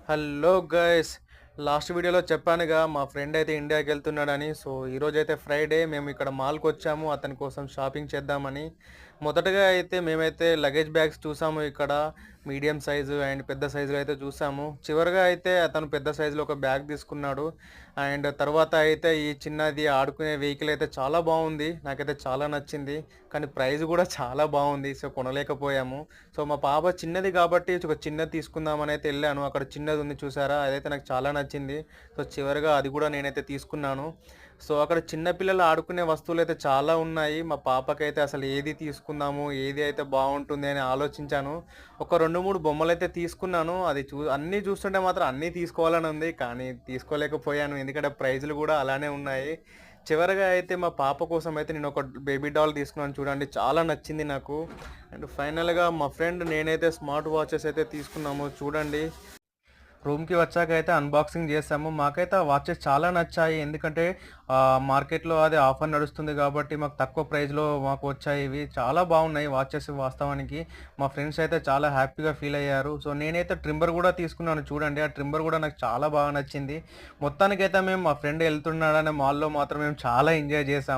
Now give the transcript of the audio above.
Hello guys, last వీడియోలో చెప్పానుగా మా ఫ్రెండ్ అయితే ఇండియాకి వెళ్తున్నాడని. సో ఈరోజు అయితే ఫ్రైడే, మేము ఇక్కడ మాల్కి వచ్చాము అతని కోసం షాపింగ్ చేద్దామని. మొదటగా అయితే మేమైతే లగేజ్ బ్యాగ్స్ చూసాము ఇక్కడ, మీడియం సైజు అండ్ పెద్ద సైజులో అయితే చూసాము. చివరిగా అయితే అతను పెద్ద సైజులో ఒక బ్యాగ్ తీసుకున్నాడు. అండ్ తర్వాత అయితే ఈ చిన్నది ఆడుకునే వెహికల్ అయితే చాలా బాగుంది, నాకైతే చాలా నచ్చింది. కానీ ప్రైస్ కూడా చాలా బాగుంది, సో కొనలేకపోయాము. సో మా పాప చిన్నది కాబట్టి ఒక చిన్నది తీసుకుందామని అయితే వెళ్ళాను. అక్కడ చిన్నది ఉంది చూసారా, అదైతే నాకు చాలా నచ్చింది. సో చివరిగా అది కూడా నేనైతే తీసుకున్నాను. సో అక్కడ చిన్న పిల్లలు ఆడుకునే వస్తువులు అయితే చాలా ఉన్నాయి. మా పాపకైతే అసలు ఏది తీసుకుందాము, ఏది అయితే బాగుంటుంది అని ఆలోచించాను. ఒక 2, 3 బొమ్మలు అయితే తీసుకున్నాను. అది అన్నీ చూస్తుంటే మాత్రం అన్నీ తీసుకోవాలని ఉంది, కానీ తీసుకోలేకపోయాను ఎందుకంటే ప్రైజులు కూడా అలానే ఉన్నాయి. చివరగా అయితే మా పాప కోసం అయితే నేను ఒక బేబీ డాల్ తీసుకున్నాను చూడండి, చాలా నచ్చింది నాకు. అండ్ ఫైనల్గా మా ఫ్రెండ్ నేనైతే స్మార్ట్ వాచెస్ అయితే తీసుకున్నాము చూడండి. రూమ్కి వచ్చాక అయితే అన్బాక్సింగ్ చేసాము. మాకైతే ఆ వాచెస్ చాలా నచ్చాయి, ఎందుకంటే మార్కెట్లో అది ఆఫర్ నడుస్తుంది కాబట్టి మాకు తక్కువ ప్రైస్లో మాకు వచ్చాయి. ఇవి చాలా బాగున్నాయి వాచెస్ వాస్తవానికి. మా ఫ్రెండ్స్ అయితే చాలా హ్యాపీగా ఫీల్ అయ్యారు. సో నేనైతే ట్రిమ్మర్ కూడా తీసుకున్నాను చూడండి, ఆ ట్రిమ్మర్ కూడా నాకు చాలా బాగా నచ్చింది. మొత్తానికైతే మేము మా ఫ్రెండ్ వెళ్తున్నాడనే మాల్లో మాత్రం మేము చాలా ఎంజాయ్ చేసాము.